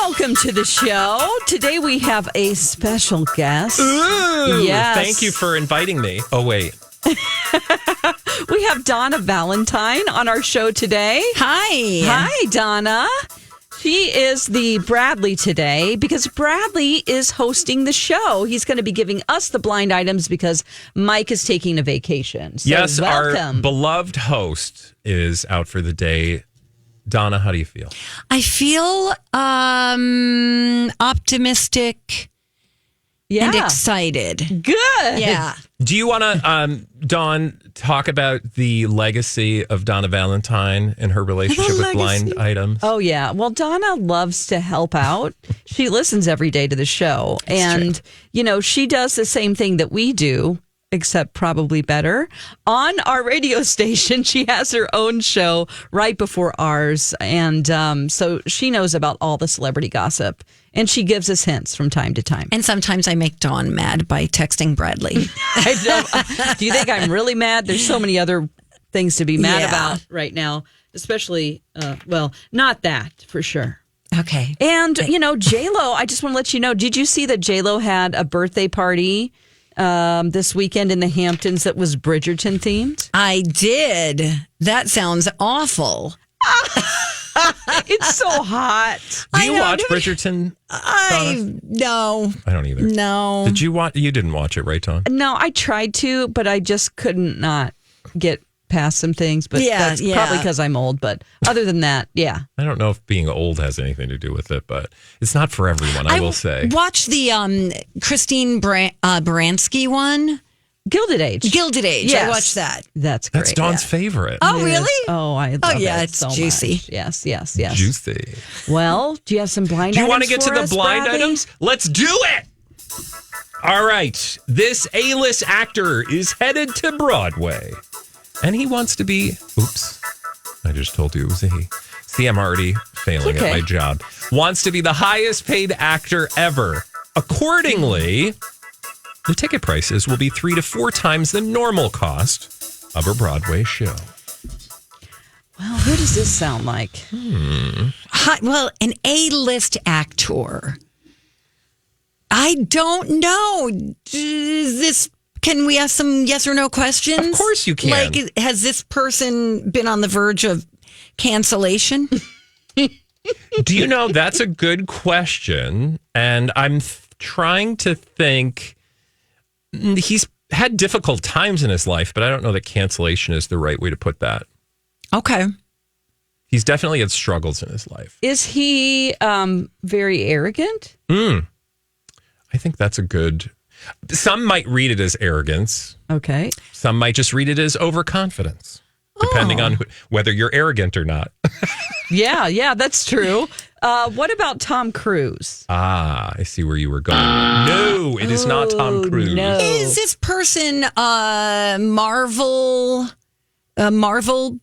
Welcome to the show. Today we have a special guest. Ooh, yes. Thank you for inviting me. Oh, wait. We have Donna Valentine on our show today. Hi. Hi, Donna. She is the Bradley today because Bradley is hosting the show. He's going to be giving us the blind items because Mike is taking a vacation. So yes, welcome. Our beloved host is out for the day. Donna, how do you feel? I feel optimistic and excited. Good. Yeah. Do you want to, Dawn, talk about the legacy of Donna Valentine and her relationship with blind items? Oh, yeah. Well, Donna loves to help out. She listens every day to the show. And, you know, she does the same thing that we do, except probably better. On our radio station, she has her own show right before ours. And so she knows about all the celebrity gossip. And she gives us hints from time to time. And sometimes I make Dawn mad by texting Bradley. I know. Do you think I'm really mad? There's so many other things to be mad about right now, especially, well, not that for sure. Okay. And, you know, J-Lo, I just want to let you know, did you see that J-Lo had a birthday party this weekend in the Hamptons that was Bridgerton themed? I did. That sounds awful. It's so hot. Do you watch Bridgerton? No. I don't either. No. Did you watch? You didn't watch it, right, Dawn? No, I tried to, but I just couldn't not get past some things. But that's probably because I'm old. But other than that, yeah. I don't know if being old has anything to do with it, but it's not for everyone, I will say. Watch the Christine Baranski one. Gilded Age. Gilded Age. Yes. I watched that. That's great. That's Dawn's favorite. Oh, really? Oh, I love it it's so juicy. much. Yes. Juicy. Well, do you have some blind items? Do you want to get to for the us, blind Bradley? items? Let's do it. All right. This A-list actor is headed to Broadway. And he wants to be... Oops. I just told you it was a he. See, I'm already failing at my job. Wants to be the highest paid actor ever. Accordingly, the ticket prices will be 3 to 4 times the normal cost of a Broadway show. Well, who does this sound like? Well, an A-list actor. I don't know. Is this? Can we ask some yes or no questions? Of course you can. Like, has this person been on the verge of cancellation? Do you know, that's a good question. And I'm trying to think. He's had difficult times in his life, but I don't know that cancellation is the right way to put that. Okay. He's definitely had struggles in his life. Is he very arrogant? I think that's a good... Some might read it as arrogance. Okay. Some might just read it as overconfidence, depending on whether you're arrogant or not. Yeah, that's true. What about Tom Cruise? I see where you were going. No, it is not Tom Cruise. No. Is this person a Marvel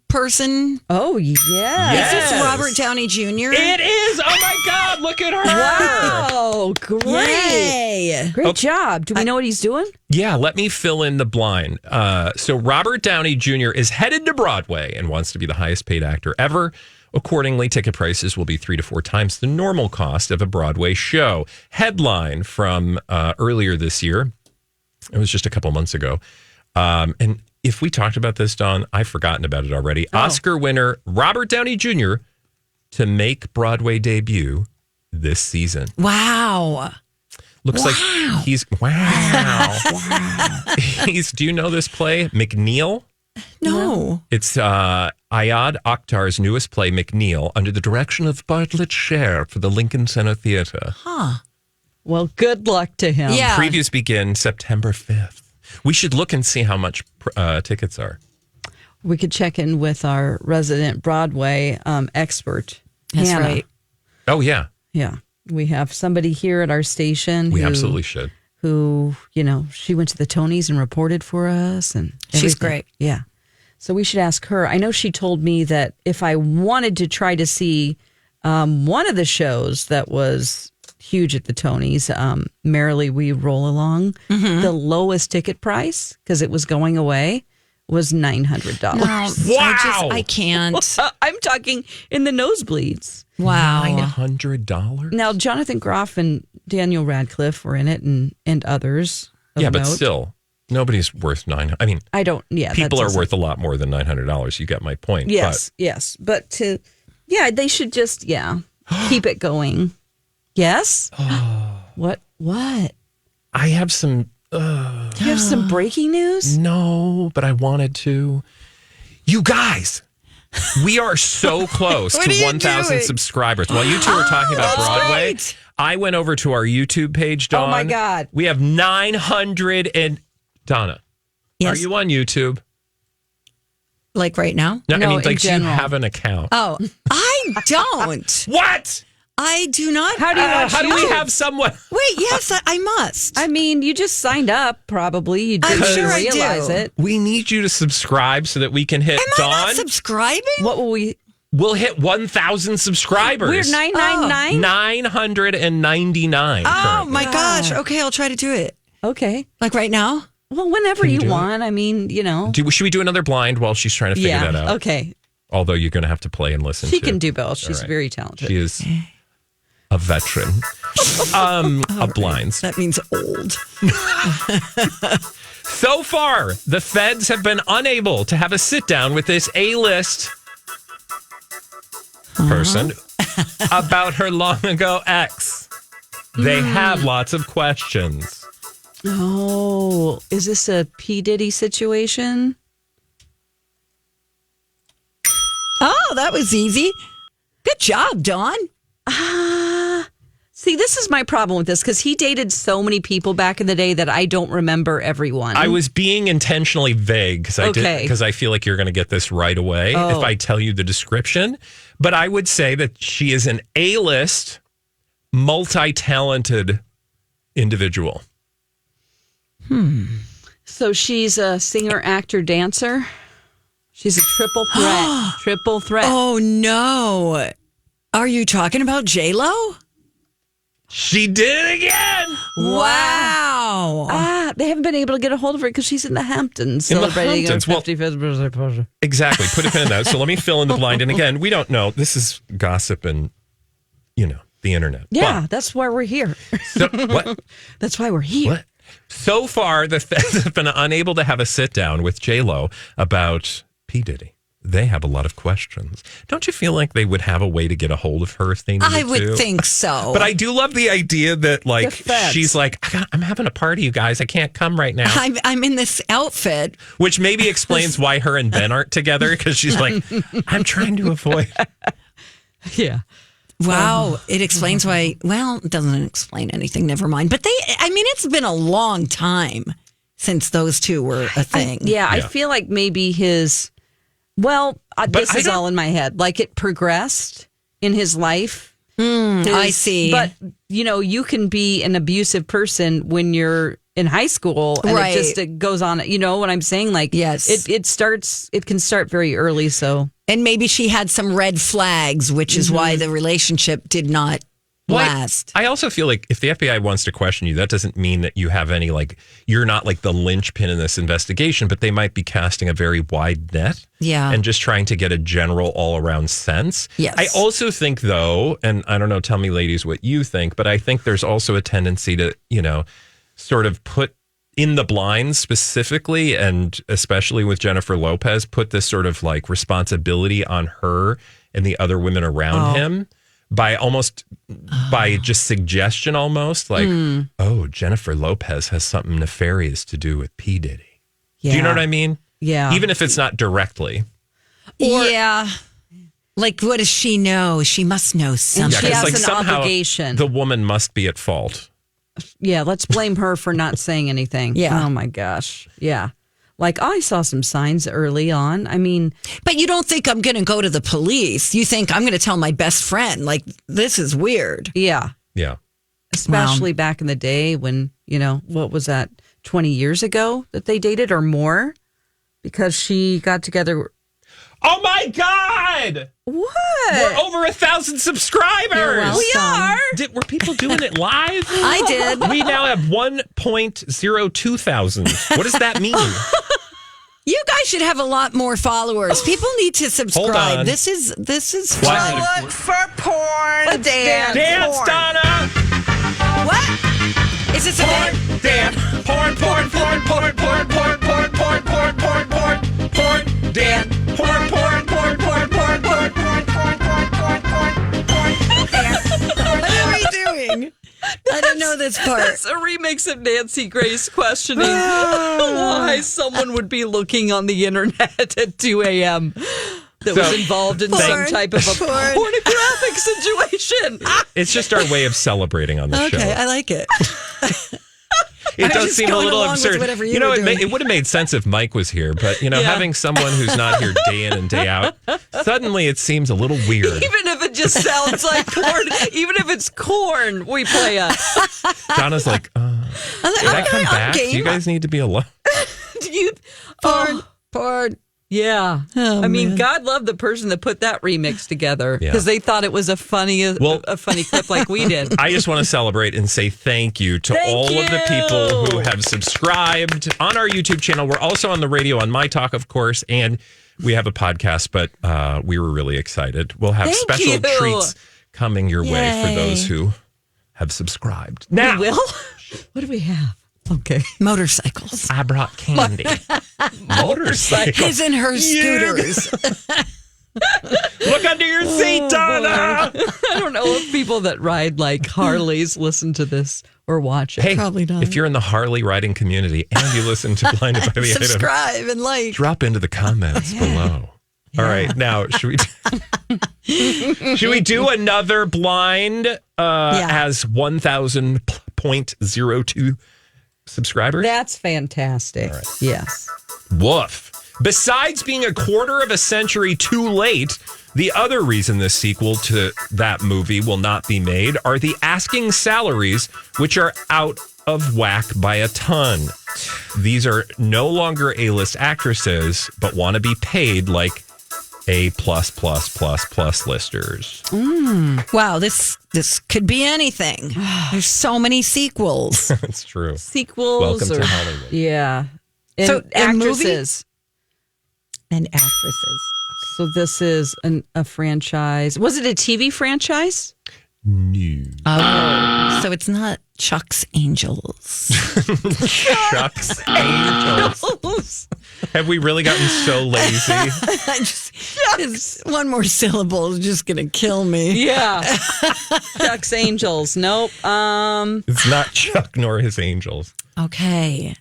person? Oh, yeah. Yes. Is this Robert Downey Jr.? It is. Oh, my God. Look at her. Wow, great. Yay. Great job. Do we know what he's doing? Yeah, let me fill in the blind. So Robert Downey Jr. is headed to Broadway and wants to be the highest paid actor ever. Accordingly, ticket prices will be 3 to 4 times the normal cost of a Broadway show. Headline from earlier this year. It was just a couple months ago. And if we talked about this, Dawn, I've forgotten about it already. Oscar winner Robert Downey Jr. to make Broadway debut this season. Wow. Looks like he's... Wow. Do you know this play, McNeil? No. It's Ayad Akhtar's newest play, McNeil, under the direction of Bartlett Sher for the Lincoln Center Theater. Well, good luck to him. Yeah. Previews begin September 5th. We should look and see how much tickets are. We could check in with our resident Broadway expert. That's Hannah. right. Oh, yeah. Yeah. We have somebody here at our station. We absolutely should. Who, you know, she went to the Tonys and reported for us. And She's everything. great. Yeah. So we should ask her. I know she told me that if I wanted to try to see one of the shows that was huge at the Tonys, Merrily We Roll Along, the lowest ticket price, because it was going away, was $900. Wow. I can't. I'm talking in the nosebleeds. Wow. $900? Now, Jonathan Groff and Daniel Radcliffe were in it and others. Yeah, but note. still, nobody's worth $900. I mean, I don't, yeah. people are worth a lot more than $900. You get my point. Yes, yes. But they should just, keep it going. Yes? What? I have some... You have some breaking news? No, but I wanted to. You guys, we are so close to 1,000 subscribers. While you two were talking about Broadway, right. I went over to our YouTube page, Dawn. Oh, my God. We have 900 and... Donna, Yes. are you on YouTube? Like right now? No, I No, mean, in like, do you general. have an account? Oh, I don't. What? I do not. How do you watch How do we YouTube? have someone... Wait, yes, I must. I mean, you just signed up, probably. You didn't I'm sure I realize do. it. We need you to subscribe so that we can hit Am I Dawn. not subscribing? What will we... We'll hit 1,000 subscribers. We're 999? 999. Oh, currently. my gosh. Okay, I'll try to do it. Okay. Like right now? Well, whenever Can you you do it? want. I mean, Should we do another blind while she's trying to figure that out? Okay. Although you're going to have to play and listen She to. can do both. She's All right. very talented. She is a veteran of blinds. That means old. So far, the feds have been unable to have a sit down with this A-list person about her long ago ex. They have lots of questions. Oh, is this a P. Diddy situation? Oh, that was easy. Good job, Dawn. See, this is my problem with this because he dated so many people back in the day that I don't remember everyone. I was being intentionally vague because I feel like you're going to get this right away if I tell you the description. But I would say that she is an A-list, multi-talented individual. So she's a singer, actor, dancer. She's a triple threat. Triple threat. Oh, no. Are you talking about J-Lo? She did it again. Wow. They haven't been able to get a hold of her because she's in the Hamptons In the celebrating Hamptons. her Well- 55th birthday. Exactly. Put a pin in that. So let me fill in the blind. And again, we don't know. This is gossip and, the internet. Yeah, that's why we're here. But, what? That's why we're here. What? So far, the feds have been unable to have a sit down with J-Lo about P. Diddy. They have a lot of questions. Don't you feel like they would have a way to get a hold of her if they needed to? I would think so. But I do love the idea that, like, The feds. she's like, I'm having a party, you guys. I can't come right now. I'm in this outfit. Which maybe explains why her and Ben aren't together, because she's like, I'm trying to avoid. Yeah. Wow. It explains why. Well, it doesn't explain anything. Never mind. But it's been a long time since those two were a thing. I feel like maybe his. Well, this I is don't- all in my head. Like it progressed in his life. I see. But, you can be an abusive person when you're in high school and Right. it goes on. You know what I'm saying? Like, Yes. it can start very early. So, And maybe she had some red flags, which is why the relationship did not last. I also feel like if the FBI wants to question you, that doesn't mean that you have any, like, you're not like the linchpin in this investigation, but they might be casting a very wide net. Yeah. And just trying to get a general all around sense. Yes. I also think, though, and I don't know, tell me, ladies, what you think, but I think there's also a tendency to, sort of put in the blinds specifically, and especially with Jennifer Lopez, put this sort of like responsibility on her and the other women around him. By just suggestion, almost like, Jennifer Lopez has something nefarious to do with P. Diddy. yeah. Do you know what I mean? Yeah. Even if it's not directly. Yeah. Like, what does she know? She must know something. she 'cause, has like, an somehow obligation. The woman must be at fault. Yeah, let's blame her for not saying anything. Yeah. Oh my gosh. Yeah. Like I saw some signs early on. I mean, But you don't think I'm going to go to the police. You think I'm going to tell my best friend. Like, this is weird. yeah. Yeah. Especially back in the day when, what was that, 20 years ago that they dated or more? Because she got together. Oh my God! What? We're over 1,000 subscribers. You're welcome. We are. Were people doing it live? I did. We now have 1.02 thousand. What does that mean? You guys should have a lot more followers. People need to Hold subscribe. on. This is What? fun. Look for porn, Dan. Dance, porn. Donna! What? Is this a Porn, Dan! Porn, porn, porn, porn, porn, porn, porn, porn, porn, porn, porn, porn, Dan! Porn, porn, porn, porn, porn, porn, porn, porn, porn, porn, porn, Dan! What are we doing? I don't know this part. It's a remix of Nancy Grace questioning why someone would be looking on the internet at 2 a.m. that was involved in some type of a pornographic situation. It's just our way of celebrating on the show. Okay, I like it. It was does just seem a going little along with absurd. whatever you were it, doing. it would have made sense if Mike was here, but Yeah. having someone who's not here day in and day out, suddenly it seems a little weird. Even if it just sounds like porn, even if it's corn, we play it. Donna's like, did I come back? Do you guys need to be alone? Porn. Yeah. Oh, I mean, man. God love the person that put that remix together Yeah. because they thought it was a funny clip like we did. I just want to celebrate and say thank you to Thank all of the you. people who have subscribed on our YouTube channel. We're also on the radio on My Talk, of course, and we have a podcast, but we were really excited. We'll have Thank special you. treats coming your way for Yay. those who have subscribed. Now, We will? What do we have? Okay. Motorcycles. I brought candy. Motorcycle. His and her scooters. Look under your seat, Donna. I don't know if people that ride like Harleys listen to this or watch it. Hey, Probably not. if you're in the Harley riding community and you listen to Blinded by the Item, Subscribe and like. drop into the comments below. All right, now should we do another blind? Has 1,000.02 subscribers. That's fantastic. All right. Yes. Woof. Besides being a quarter of a century too late, the other reason this sequel to that movie will not be made are the asking salaries, which are out of whack by a ton. These are no longer A-list actresses, but want to be paid like A+++ listers. Wow, this could be anything. There's so many sequels. That's true. Sequels. Welcome to or, Hollywood. Yeah. And So, a movie? actresses. And actresses. So this is a franchise. Was it a TV franchise? No. Oh, so it's not Chuck's Angels. Shucks angels. Have we really gotten so lazy? It's one more syllable is just going to kill me. Yeah. Chuck's Angels. Nope. It's not Chuck nor his angels. Okay.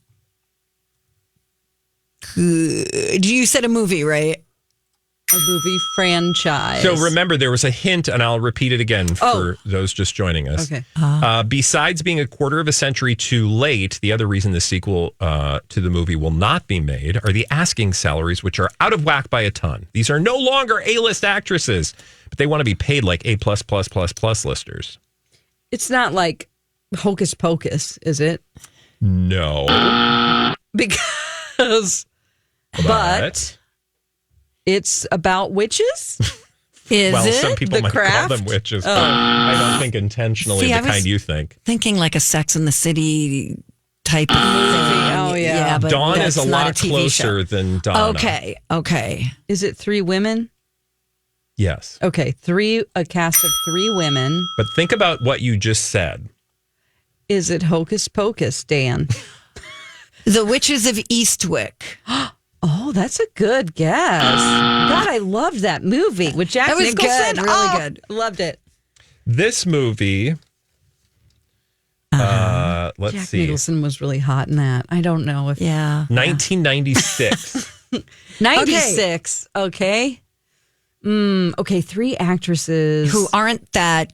Good. You said a movie, right? A movie franchise. So remember, there was a hint, and I'll repeat it again for those just joining us. Okay. Besides being a quarter of a century too late, the other reason the sequel to the movie will not be made are the asking salaries, which are out of whack by a ton. These are no longer A-list actresses, but they want to be paid like A+++ listers. It's not like Hocus Pocus, is it? No. Because, but it's about witches? Is Well, it? some people The might Craft? call them witches, but I don't think intentionally See, I the was kind you think. Thinking like a Sex in the City type of thing. Oh, yeah. but Dawn that's is a not lot TV closer show. than Donna. Okay. Is it 3 women? Yes. Okay, a cast of 3 women. But think about what you just said. Is it Hocus Pocus, Dan? The Witches of Eastwick. Oh, that's a good guess. God, I loved that movie with Jack That was Nicholson. good, really good. Loved it. This movie, let's Jack see, Nicholson was really hot in that. I don't know if Yeah. 1996. 96. Okay. Okay, 3 actresses. Who aren't that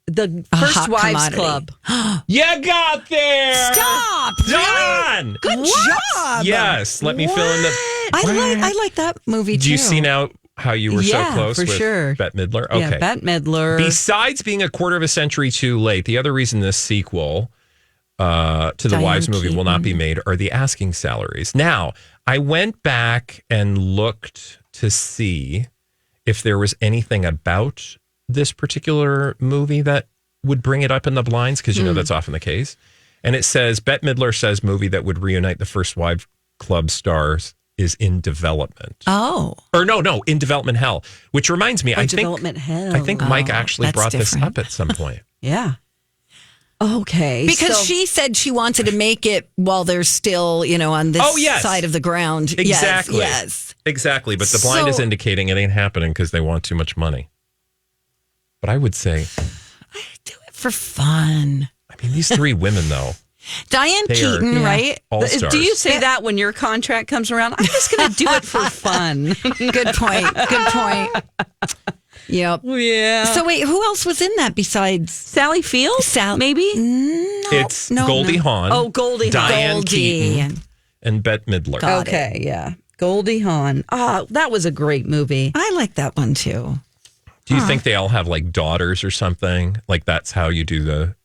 The a First hot Wives commodity. Club. You got there! Stop! Done! Good job. Yes, let me fill in the... I like that movie too. Do you see now how you were so Yeah, close for with sure. Bette Midler? Okay. Yeah, Bette Midler. Besides being a quarter of a century too late, the other reason this sequel to the Diane Wives movie will not be Keaton. made are the asking salaries. Now, I went back and looked to see if there was anything about this particular movie that would bring it up in the blinds, because you know that's often the case. And it says, Bette Midler says movie that would reunite the First Wives Club stars is in development. Oh. Or no, in development hell. Which reminds me, I development hell. think Mike actually that's brought different. this up at some point. Yeah. Okay. Because so- she said she wanted to make it while they're still, on this side of the ground. Exactly. Yes. Exactly. But the blind is indicating it ain't happening because they want too much money. But I would say, Do it for fun. I mean, these three women, though. Diane Keaton, right? All-stars. Do you say that when your contract comes around? I'm just going to do it for fun. Good point. Good point. Yep. Yeah. So wait, who else was in that besides Sally Fields? Maybe? It's Goldie Hawn. Oh, Goldie Hawn. Diane Goldie. Keaton and Bette Midler. Got Okay, yeah. Goldie Hawn. That was a great movie. I like that one too. Do you think they all have like daughters or something? Like that's how you do the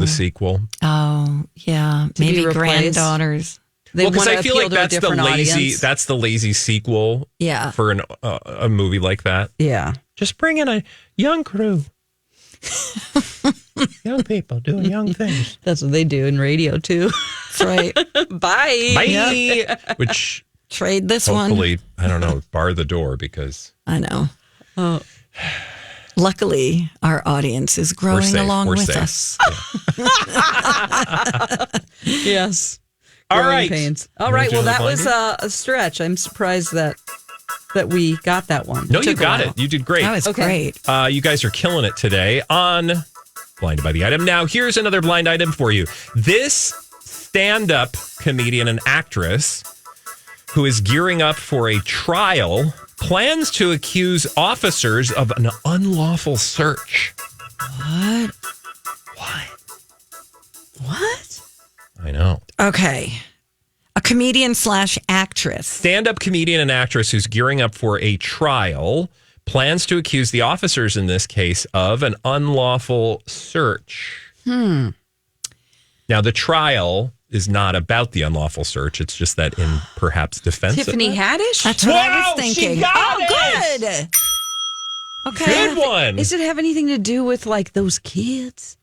sequel? Oh, yeah. be Maybe replaced. granddaughters. They Well, because want I to feel appeal like to a that's the different lazy audience. that's the lazy sequel Yeah. for a movie like that. Yeah. Just bring in a young crew. Young people doing young things. That's what they do in radio, too. That's right. Bye. Bye. Which Trade this one. hopefully, I don't know, bar the door because I know. Luckily, our audience is we're growing safe. along We're with safe. us. Yes. All Growing right. pains. All You right. wanna Well, do that the was a stretch. I'm surprised that we got that one. No, It you took a got while. it. You did great. That was Okay. great. You guys are killing it today on Blinded by the Item. Now, here's another blind item for you. This stand-up comedian and actress who is gearing up for a trial plans to accuse officers of an unlawful search. What? I know. Okay. A comedian / actress. Stand-up comedian and actress who's gearing up for a trial plans to accuse the officers in this case of an unlawful search. Now, the trial is not about the unlawful search. It's just that in perhaps defense Tiffany of it. Haddish? That's what I Wow, was she thinking. got Good. Okay. Good one. Does it have anything to do with like those kids?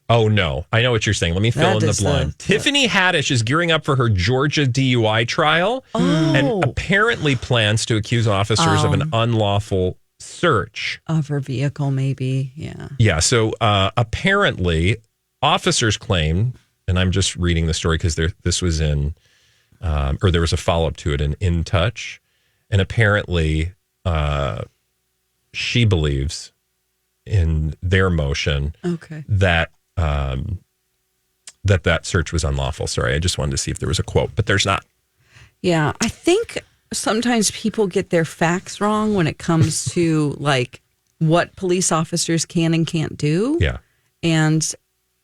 Oh, no. I know what you're saying. Let me fill That in the is blind. Tiffany Haddish is gearing up for her Georgia DUI trial and apparently plans to accuse officers of an unlawful search. Of her vehicle, maybe. Yeah. Yeah. So apparently, officers claim, and I'm just reading the story because this was in, or there was a follow up to it in Touch. And apparently, she believes in their motion Okay. that that search was unlawful. Sorry, I just wanted to see if there was a quote, but there's not. Yeah. I think sometimes people get their facts wrong when it comes to like what police officers can and can't do. Yeah. And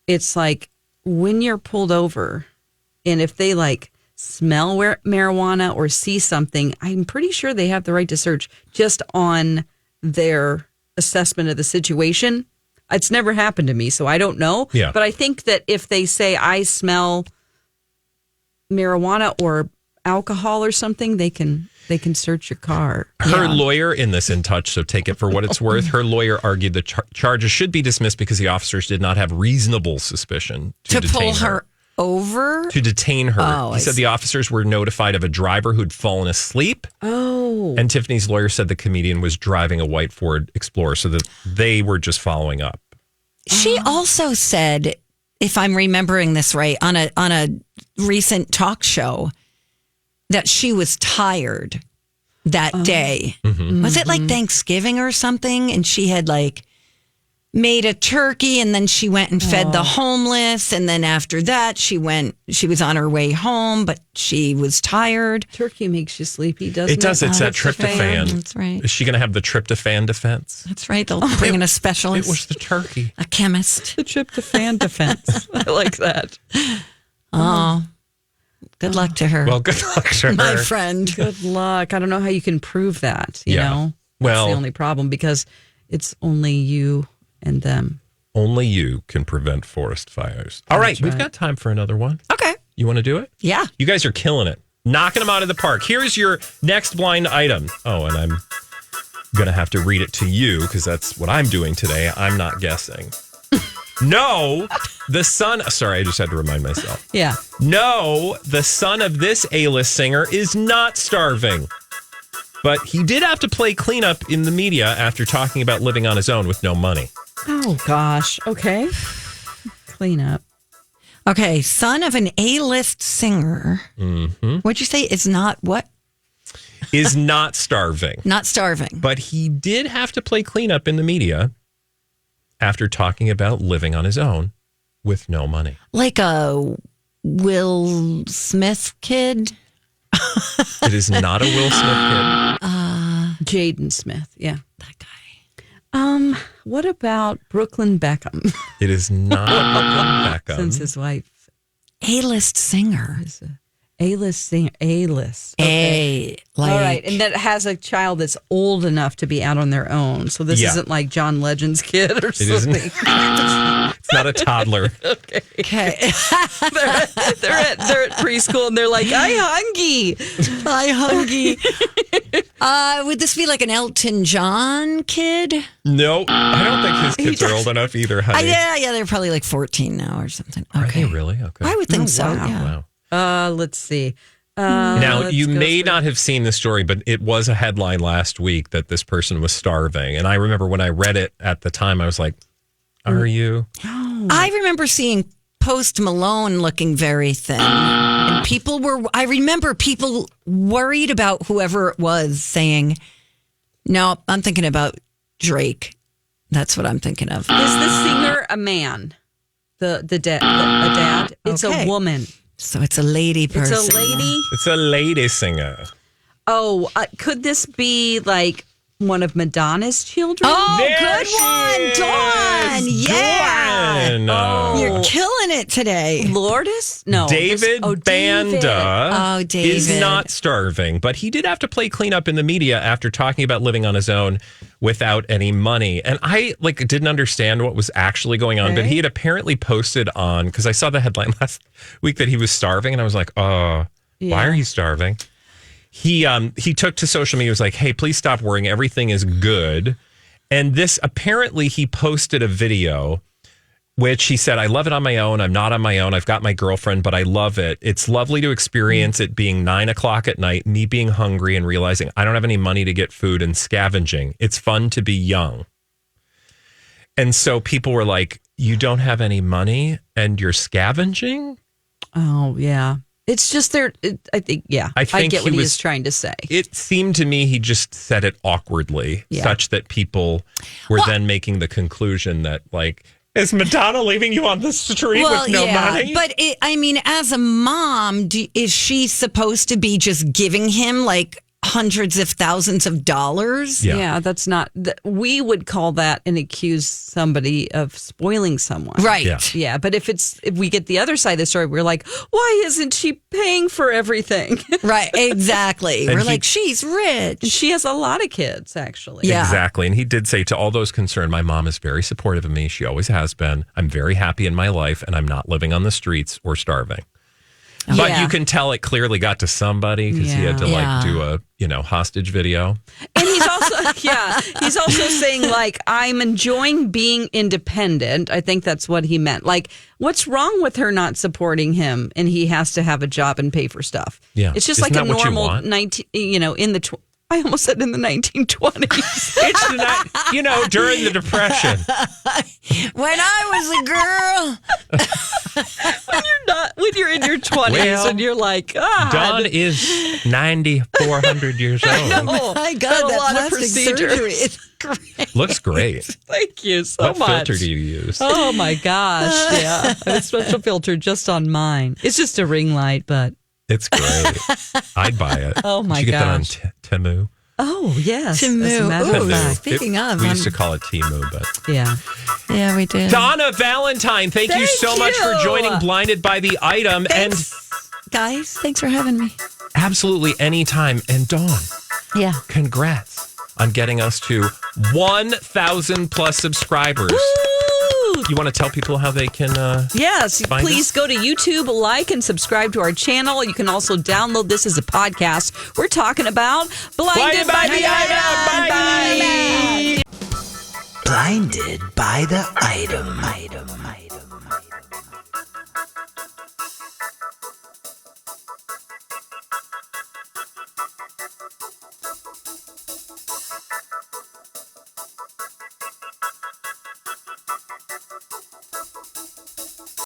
it's like when you're pulled over and if they like smell marijuana or see something, I'm pretty sure they have the right to search just on their assessment of the situation. It's never happened to me, so I don't know. Yeah. But I think that if they say I smell marijuana or alcohol or something, they can search your car. Her lawyer in this In Touch, so take it for what it's worth. Her lawyer argued the charges should be dismissed because the officers did not have reasonable suspicion to detain pull her over. To detain her. Oh, He said the officers were notified of a driver who'd fallen asleep. Oh. And Tiffany's lawyer said the comedian was driving a white Ford Explorer, so that they were just following up. She also said, if I'm remembering this right, on a recent talk show, that she was tired that day. Mm-hmm. Was it like Thanksgiving or something? And she had like made a turkey and then she went and fed the homeless. And then after that, she was on her way home, but she was tired. Turkey makes you sleepy, doesn't it? It does. It's that Tryptophan. tryptophan. That's right. Is she going to have the tryptophan defense? That's right. They'll bring in a specialist, It was the turkey. a chemist. The tryptophan defense. I like that. Oh, good luck to her. Well, good luck to her. my friend. Good luck. I don't know how you can prove that, you Yeah. know? Well- That's the only problem because it's only you and them. Only you can prevent forest fires. All right, we've got time for another one. Okay. You want to do it? Yeah. You guys are killing it. Knocking them out of the park. Here's your next blind item. Oh, and I'm going to have to read it to you because that's what I'm doing today. I'm not guessing. No, the son. Sorry, I just had to remind myself. Yeah. No, the son of this A-list singer is not starving. But he did have to play cleanup in the media after talking about living on his own with no money. Oh, gosh. Okay. Clean up. Okay, son of an A-list singer. Mm-hmm. What'd you say? Is not what? Is not starving. Not starving. But he did have to play cleanup in the media after talking about living on his own with no money. Like a Will Smith kid? It is not a Will Smith kid. Jaden Smith. Yeah. That guy. What about Brooklyn Beckham? It is not Brooklyn Beckham. Since his wife A-list singer. is a A-list singer. A-list. All right. And that has a child that's old enough to be out on their own. So this isn't like John Legend's kid or It something. isn't. It's not a toddler. Okay. they're at preschool and they're like, I hungry. Would this be like an Elton John kid? No, I don't think his kids are old enough either, honey. Yeah, they're probably like 14 now or something. Are Okay. they really? Okay. I would think so. wow. Yeah. Wow. Let's see. Now, let's you go may through. not have seen the story, but it was a headline last week that this person was starving. And I remember when I read it at the time, I was like, are you? I remember seeing Post Malone looking very thin. And I remember people worried about whoever it was saying, no, I'm thinking about Drake. That's what I'm thinking of. Is the singer a man? A dad? It's Okay. a woman. So it's a lady person. It's a lady. It's a lady singer. Oh, could this be like one of Madonna's children? Oh, There good she one, is. Dawn. Yeah. Dawn. You're killing it today. Lourdes? No. David Banda Oh, David. is not starving, but he did have to play cleanup in the media after talking about living on his own without any money. And I didn't understand what was actually going on, but he had apparently posted on, because I saw the headline last week that he was starving, and I was like, why are you starving? He took to social media, was like, hey, please stop worrying. Everything is good. And this, apparently he posted a video which he said, I love it on my own. I'm not on my own. I've got my girlfriend, but I love it. It's lovely to experience it being 9:00 at night, me being hungry and realizing I don't have any money to get food and scavenging. It's fun to be young. And so people were like, you don't have any money and you're scavenging? Oh, yeah. It's just I think I get what he was trying to say. It seemed to me he just said it awkwardly, such that people were then making the conclusion that, like, is Madonna leaving you on the street with no money? But as a mom, is she supposed to be just giving him like hundreds of thousands of dollars? Yeah, that's not. We would call that and accuse somebody of spoiling someone, Right? Yeah, but if we get the other side of the story, we're like, why isn't she paying for everything? Right, exactly. And we're like, she's rich. She has a lot of kids, actually. Yeah. Exactly. And he did say to all those concerned, my mom is very supportive of me. She always has been. I'm very happy in my life and I'm not living on the streets or starving. But you can tell it clearly got to somebody because he had to do a hostage video. And he's also saying, like, I'm enjoying being independent. I think that's what he meant. Like, what's wrong with her not supporting him and he has to have a job and pay for stuff? Yeah. It's just Isn't like a that what you normal want? I almost said in the 1920s. It's not, during the Depression. When I was a girl. when you're in your 20s and you're like, Dawn is 9,400 years old. oh My God, a that lot of plastic procedures. surgery is great. Looks great. Thank you so What much. filter do you use? Oh my gosh. Yeah. I have a special filter just on mine. It's just a ring light, but It's great. I'd buy it. Oh, my Did you get gosh. that on Temu? oh yes. As a Timu. matter of Ooh, fact. speaking of, we used to call it Temu, but Yeah. yeah, we did. Donna Valentine, thank you so much for you. joining Blinded by the Item. Guys, thanks for having me. And absolutely anytime. And Dawn, Yeah. congrats on getting us to 1,000 plus subscribers. You want to tell people how they can Yes, find please us? go to YouTube, like, and subscribe to our channel. You can also download this as a podcast. We're talking about Blinded by the Item. Bye. Blinded by the item.